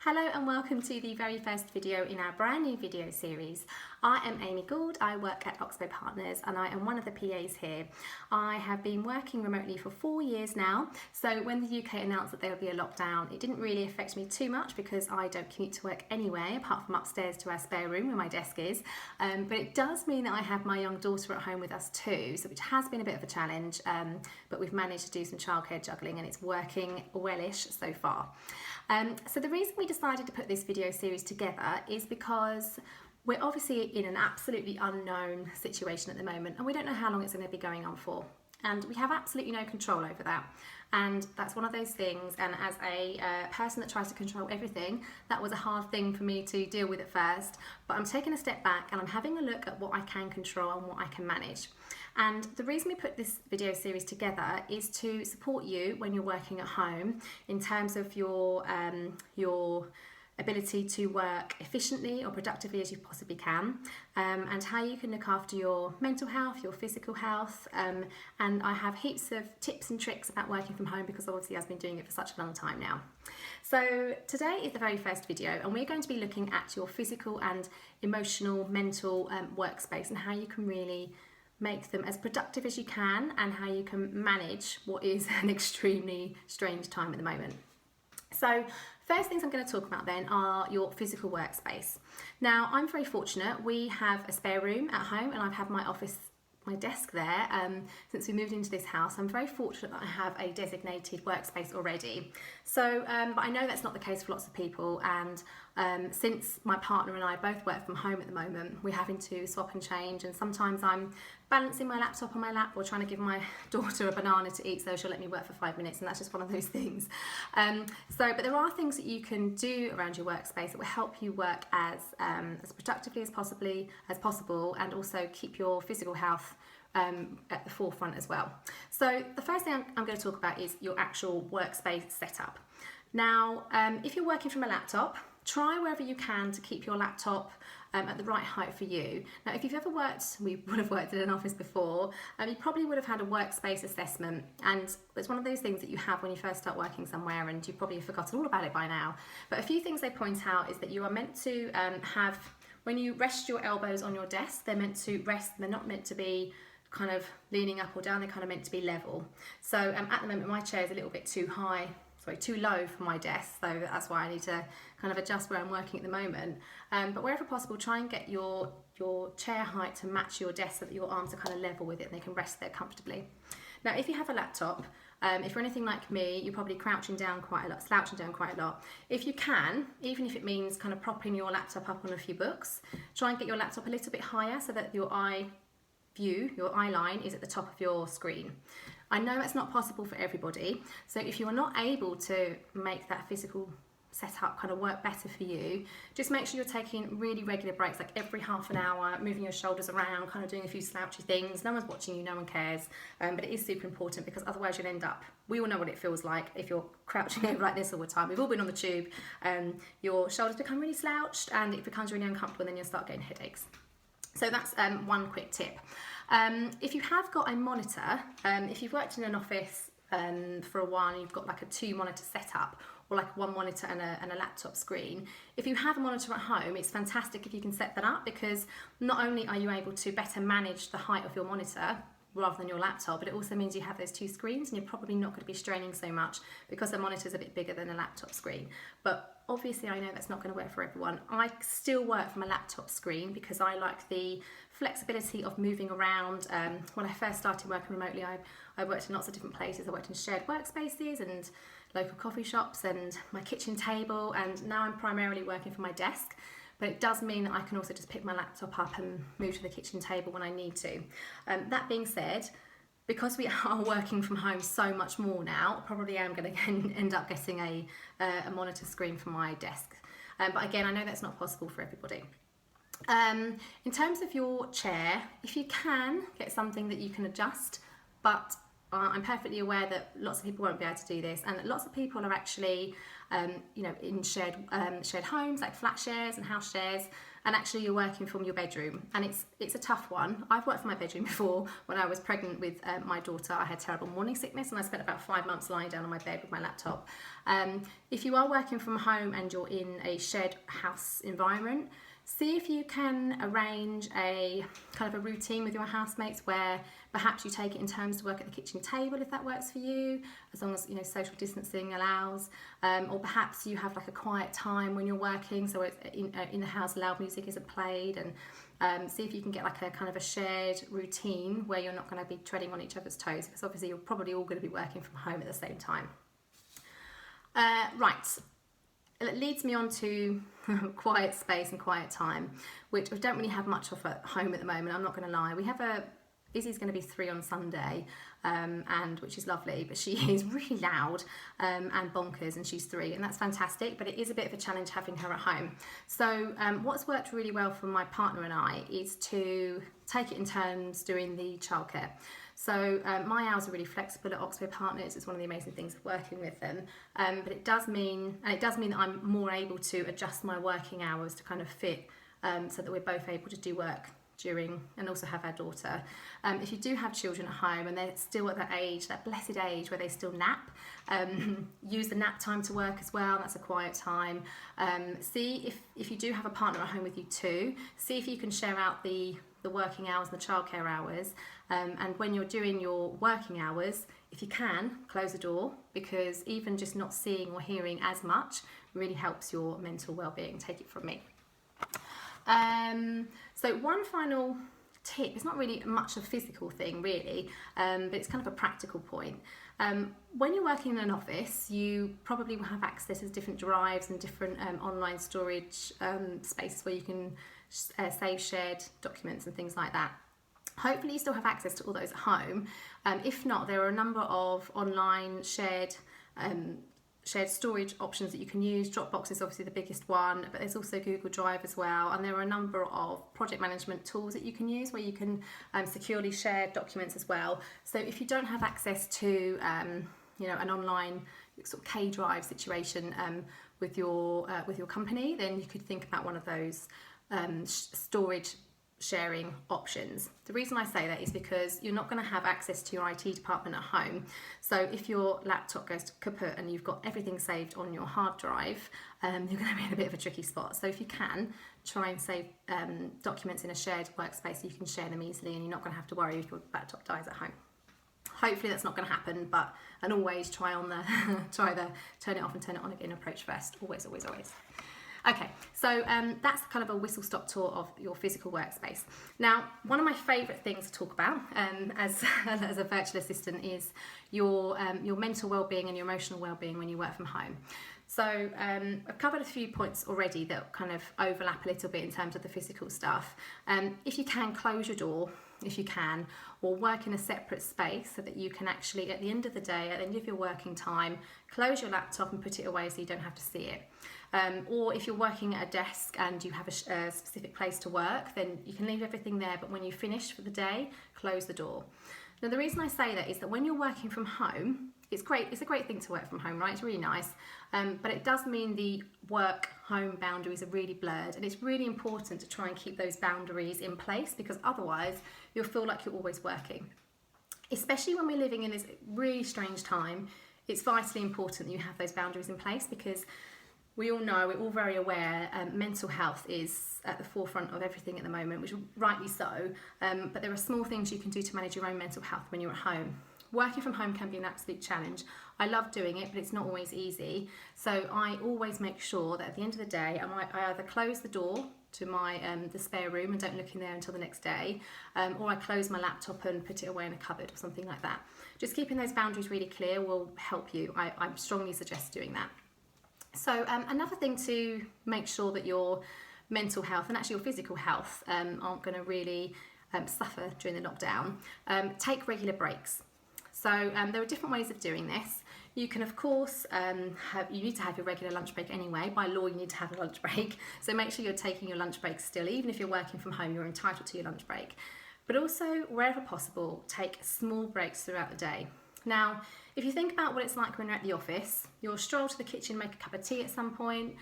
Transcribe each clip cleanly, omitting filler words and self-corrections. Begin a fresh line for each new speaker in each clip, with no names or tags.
Hello and welcome to the very first video in our brand new video series. I am Amy Gould, I work at Oxbow Partners and I am one of the PAs here. I have been working remotely for 4 years now, so when the UK announced that there would be a lockdown, it didn't really affect me too much because I don't commute to work anyway, apart from upstairs to our spare room where my desk is. But it does mean that I have my young daughter at home with us too, so which has been a bit of a challenge, but we've managed to do some childcare juggling and it's working wellish so far. So the reason we decided to put this video series together is because we're obviously in an absolutely unknown situation at the moment and we don't know how long it's going to be going on for, and we have absolutely no control over that, and that's one of those things. And as a person that tries to control everything, that was a hard thing for me to deal with at first, but I'm taking a step back and I'm having a look at what I can control and what I can manage. And the reason we put this video series together is to support you when you're working at home in terms of your ability to work efficiently or productively as you possibly can, and how you can look after your mental health, your physical health, and I have heaps of tips and tricks about working from home because obviously I've been doing it for such a long time now. So today is the very first video and we're going to be looking at your physical and emotional, mental workspace and how you can really make them as productive as you can and how you can manage what is an extremely strange time at the moment. So first things I'm going to talk about then are your physical workspace. Now I'm very fortunate, we have a spare room at home and I've had my desk there since we moved into this house. I'm very fortunate that I have a designated workspace already. So, but I know that's not the case for lots of people, and since my partner and I both work from home at the moment, we're having to swap and change, and sometimes I'm balancing my laptop on my lap or trying to give my daughter a banana to eat so she'll let me work for 5 minutes, and that's just one of those things. But there are things that you can do around your workspace that will help you work as productively as possible and also keep your physical health at the forefront as well. So the first thing I'm going to talk about is your actual workspace setup. Now, if you're working from a laptop, try wherever you can to keep your laptop at the right height for you. Now, if you've ever worked, we would have worked in an office before, you probably would have had a workspace assessment, and it's one of those things that you have when you first start working somewhere and you probably have forgotten all about it by now. But a few things they point out is that you are meant to have, when you rest your elbows on your desk, they're meant to rest, they're not meant to be kind of leaning up or down, they're kind of meant to be level. So at the moment my chair is a little bit too low for my desk, so that's why I need to kind of adjust where I'm working at the moment. But wherever possible, try and get your chair height to match your desk so that your arms are kind of level with it and they can rest there comfortably. Now, if you have a laptop, if you're anything like me, you're probably slouching down quite a lot. If you can, even if it means kind of propping your laptop up on a few books, try and get your laptop a little bit higher so that your eye line is at the top of your screen. I know that's not possible for everybody, so if you are not able to make that physical setup kind of work better for you, just make sure you're taking really regular breaks, like every half an hour, moving your shoulders around, kind of doing a few slouchy things. No one's watching you, no one cares, but it is super important because otherwise you'll end up, we all know what it feels like if you're crouching over like this all the time. We've all been on the tube, your shoulders become really slouched and it becomes really uncomfortable and then you'll start getting headaches. So that's one quick tip. If you have got a monitor, if you've worked in an office for a while and you've got like a 2-monitor setup or like one monitor and a laptop screen, if you have a monitor at home, it's fantastic if you can set that up, because not only are you able to better manage the height of your monitor rather than your laptop, but it also means you have those 2 screens and you're probably not going to be straining so much because the monitor's a bit bigger than a laptop screen. But obviously I know that's not going to work for everyone. I still work from a laptop screen because I like the flexibility of moving around. When I first started working remotely, I worked in lots of different places. I worked in shared workspaces and local coffee shops and my kitchen table, and now I'm primarily working from my desk. But it does mean that I can also just pick my laptop up and move to the kitchen table when I need to. That being said, because we are working from home so much more now, I probably am going to end up getting a monitor screen for my desk. But again, I know that's not possible for everybody. In terms of your chair, if you can, get something that you can adjust, but I'm perfectly aware that lots of people won't be able to do this, and lots of people are actually in shared homes, like flat shares and house shares, and actually you're working from your bedroom, and it's a tough one. I've worked from my bedroom before. When I was pregnant with my daughter, I had terrible morning sickness, and I spent about 5 months lying down on my bed with my laptop. If you are working from home and you're in a shared house environment, see if you can arrange a kind of a routine with your housemates where perhaps you take it in turns to work at the kitchen table, if that works for you, as long as social distancing allows, or perhaps you have like a quiet time when you're working, so it's in the house loud music isn't played, and see if you can get like a kind of a shared routine where you're not going to be treading on each other's toes, because obviously you're probably all going to be working from home at the same time. Right. It leads me on to quiet space and quiet time, which we don't really have much of at home at the moment, I'm not going to lie. We have Izzy's going to be 3 on Sunday, and which is lovely, but she is really loud and bonkers, and she's 3, and that's fantastic, but it is a bit of a challenge having her at home. So what's worked really well for my partner and I is to take it in turns doing the childcare. So my hours are really flexible at Oxbow Partners. It's one of the amazing things of working with them. But it does mean that I'm more able to adjust my working hours to kind of fit, so that we're both able to do work during and also have our daughter. If you do have children at home and they're still at that age, that blessed age where they still nap, use the nap time to work as well. That's a quiet time. See if you do have a partner at home with you too, see if you can share out the working hours and the childcare hours, and when you're doing your working hours, if you can, close the door, because even just not seeing or hearing as much really helps your mental well-being. Take it from me. So one final tip, it's not really much a physical thing really, but it's kind of a practical point. When you're working in an office, you probably will have access to different drives and different online storage spaces where you can save shared documents and things like that. Hopefully you still have access to all those at home. If not, there are a number of online shared storage options that you can use. Dropbox is obviously the biggest one, but there's also Google Drive as well, and there are a number of project management tools that you can use where you can securely share documents as well. So if you don't have access to an online sort of K Drive situation with your company, then you could think about one of those storage sharing options. The reason I say that is because you're not going to have access to your IT department at home. So if your laptop goes to kaput and you've got everything saved on your hard drive, you're going to be in a bit of a tricky spot. So if you can, try and save documents in a shared workspace so you can share them easily, and you're not going to have to worry if your laptop dies at home. Hopefully that's not going to happen, and always try the turn it off and turn it on again approach first. Always, always, always. Okay, so that's kind of a whistle-stop tour of your physical workspace. Now, one of my favourite things to talk about as a virtual assistant is your mental well-being and your emotional well-being when you work from home. So I've covered a few points already that kind of overlap a little bit in terms of the physical stuff. If you can, close your door, if you can, or work in a separate space so that you can actually, at the end of the day, at the end of your working time, close your laptop and put it away so you don't have to see it. Or if you're working at a desk and you have a specific place to work, then you can leave everything there, but when you finish for the day, close the door. Now, the reason I say that is that when you're working from home, it's a great thing to work from home, right? It's really nice, but it does mean the work-home boundaries are really blurred, and it's really important to try and keep those boundaries in place, because otherwise you'll feel like you're always working. Especially when we're living in this really strange time, it's vitally important that you have those boundaries in place, because we all know, we're all very aware, mental health is at the forefront of everything at the moment, which rightly so, but there are small things you can do to manage your own mental health when you're at home. Working from home can be an absolute challenge. I love doing it, but it's not always easy. So I always make sure that at the end of the day, I either close the door to my the spare room and don't look in there until the next day, or I close my laptop and put it away in a cupboard or something like that. Just keeping those boundaries really clear will help you. I strongly suggest doing that. So another thing to make sure that your mental health and actually your physical health aren't going to really suffer during the lockdown, take regular breaks. So there are different ways of doing this. You can, of course, you need to have your regular lunch break anyway. By law, you need to have a lunch break. So make sure you're taking your lunch break still. Even if you're working from home, you're entitled to your lunch break. But also, wherever possible, take small breaks throughout the day. Now, if you think about what it's like when you're at the office, you'll stroll to the kitchen, make a cup of tea at some point,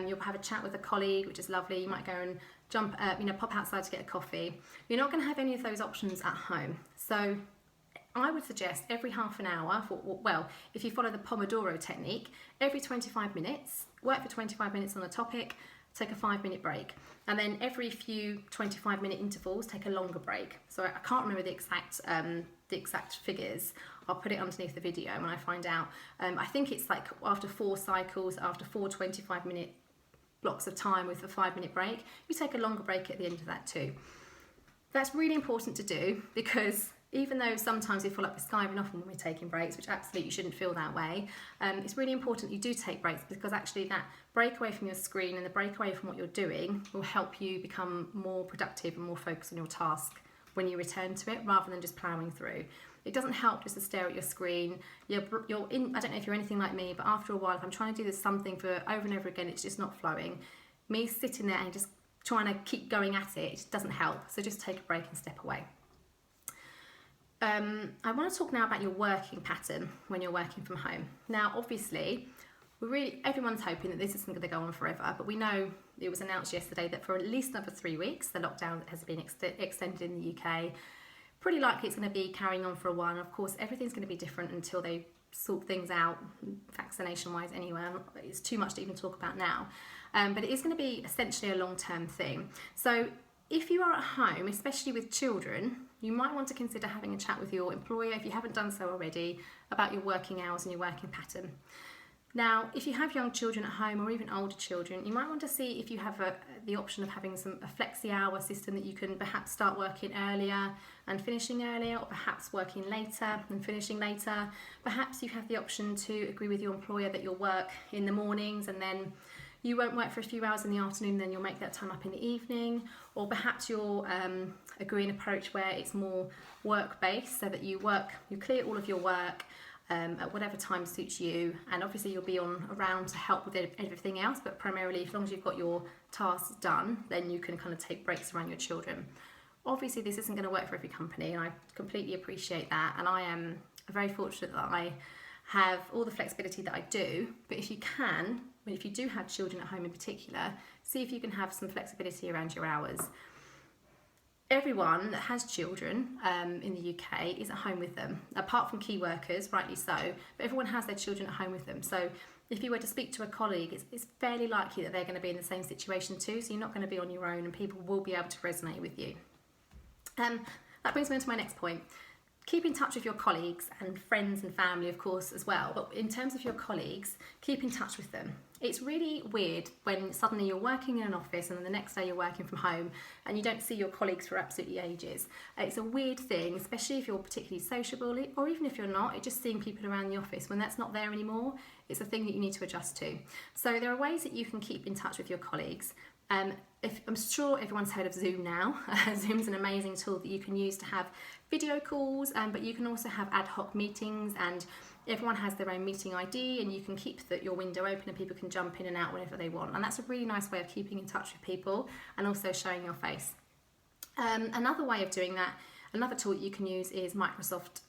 you'll have a chat with a colleague, which is lovely. You might go and pop outside to get a coffee. You're not going to have any of those options at home. So I would suggest every half an hour, if you follow the Pomodoro technique, every 25 minutes, work for 25 minutes on a topic, take a 5-minute break. And then every few 25-minute intervals, take a longer break. So I can't remember the exact figures. I'll put it underneath the video when I find out. I think it's like after 4 cycles, after 4 25-minute blocks of time with a 5-minute break, you take a longer break at the end of that too. That's really important to do, because even though sometimes we feel like we're skiving off when we're taking breaks, which absolutely you shouldn't feel that way, it's really important you do take breaks, because actually that break away from your screen and the break away from what you're doing will help you become more productive and more focused on your task when you return to it, rather than just ploughing through. It doesn't help just to stare at your screen. You're in, I don't know if you're anything like me, but after a while, if I'm trying to do this something for over and over again, it's just not flowing. Me sitting there and just trying to keep going at it, it just doesn't help. So just take a break and step away. I want to talk now about your working pattern when you're working from home. Now, obviously, everyone's hoping that this isn't going to go on forever, but we know it was announced yesterday that for at least another 3 weeks, the lockdown has been extended in the UK. Pretty likely it's going to be carrying on for a while. And of course, everything's going to be different until they sort things out, vaccination-wise anyway. It's too much to even talk about now. But it is going to be essentially a long-term thing. So if you are at home, especially with children, you might want to consider having a chat with your employer, if you haven't done so already, about your working hours and your working pattern. Now, if you have young children at home or even older children, you might want to see if you have the option of having a flexi hour system that you can perhaps start working earlier and finishing earlier, or perhaps working later and finishing later. Perhaps you have the option to agree with your employer that you'll work in the mornings and then you won't work for a few hours in the afternoon, then you'll make that time up in the evening. Or perhaps you'll agree an approach where it's more work-based, so that you clear all of your work at whatever time suits you, and obviously you'll be around to help with everything else, but primarily as long as you've got your tasks done, then you can kind of take breaks around your children. Obviously this isn't going to work for every company, and I completely appreciate that, and I am very fortunate that I have all the flexibility that I do. But if you do have children at home in particular, see if you can have some flexibility around your hours. Everyone that has children in the UK is at home with them, apart from key workers, rightly so, but everyone has their children at home with them. So if you were to speak to a colleague, it's fairly likely that they're going to be in the same situation too, so you're not going to be on your own, and people will be able to resonate with you. That brings me on to my next point. Keep in touch with your colleagues and friends and family, of course, as well. But in terms of your colleagues, keep in touch with them. It's really weird when suddenly you're working in an office and then the next day you're working from home and you don't see your colleagues for absolutely ages. It's a weird thing, especially if you're particularly sociable, or even if you're not, it's just seeing people around the office. When that's not there anymore, it's a thing that you need to adjust to. So there are ways that you can keep in touch with your colleagues. I'm sure everyone's heard of Zoom now. Zoom's an amazing tool that you can use to have video calls, but you can also have ad hoc meetings, and everyone has their own meeting ID, and you can keep your window open and people can jump in and out whenever they want. And that's a really nice way of keeping in touch with people and also showing your face. Another way of doing that, another tool that you can use is Microsoft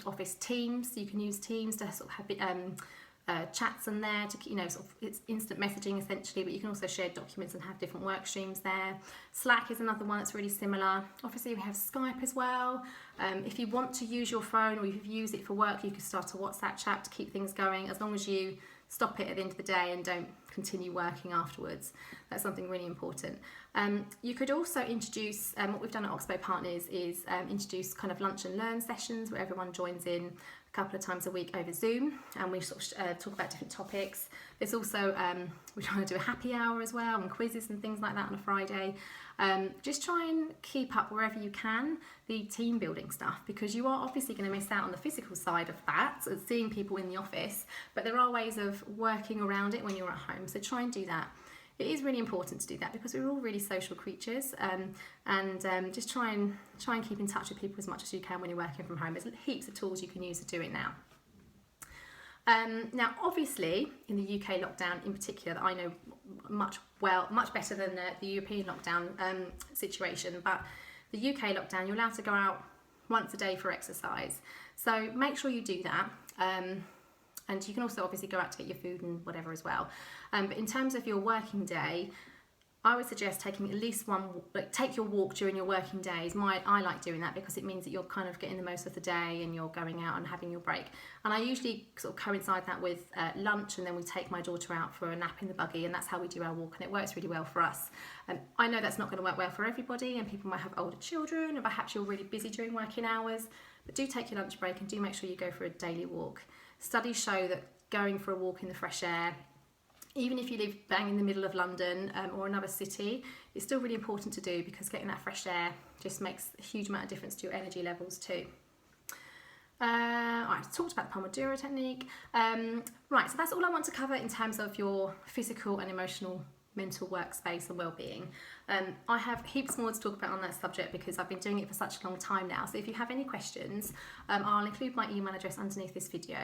Office Teams. You can use Teams to sort of have chats in there to, it's instant messaging essentially, but you can also share documents and have different work streams there. Slack is another one that's really similar. Obviously we have Skype as well. If you want to use your phone, or if you've used it for work, you can start a WhatsApp chat to keep things going, as long as you stop it at the end of the day and don't continue working afterwards. That's something really important. You could also introduce, what we've done at Oxbow Partners is introduce kind of lunch and learn sessions where everyone joins in a couple of times a week over Zoom, and we sort of talk about different topics. There's also, we're trying to do a happy hour as well, and quizzes and things like that on a Friday. Just try and keep up wherever you can the team building stuff, because you are obviously going to miss out on the physical side of that, so seeing people in the office, but there are ways of working around it when you're at home, so try and do that. It is really important to do that because we're all really social creatures, and just try and keep in touch with people as much as you can when you're working from home. There's heaps of tools you can use to do it now. Now, obviously, in the UK lockdown in particular, that I know much better than the European lockdown situation, but the UK lockdown, you're allowed to go out once a day for exercise. So make sure you do that. And you can also obviously go out to get your food and whatever as well. But in terms of your working day, I would suggest taking at least one, like take your walk during your working days. I like doing that because it means that you're kind of getting the most of the day and you're going out and having your break. And I usually sort of coincide that with lunch, and then we take my daughter out for a nap in the buggy, and that's how we do our walk, and it works really well for us. I know that's not going to work well for everybody, and people might have older children, and perhaps you're really busy during working hours, but do take your lunch break and do make sure you go for a daily walk. Studies show that going for a walk in the fresh air, even if you live bang in the middle of London or another city, it's still really important to do, because getting that fresh air just makes a huge amount of difference to your energy levels too. I talked about the Pomodoro technique. Right, so that's all I want to cover in terms of your physical and emotional mental workspace and well-being. I have heaps more to talk about on that subject because I've been doing it for such a long time now. So if you have any questions, I'll include my email address underneath this video.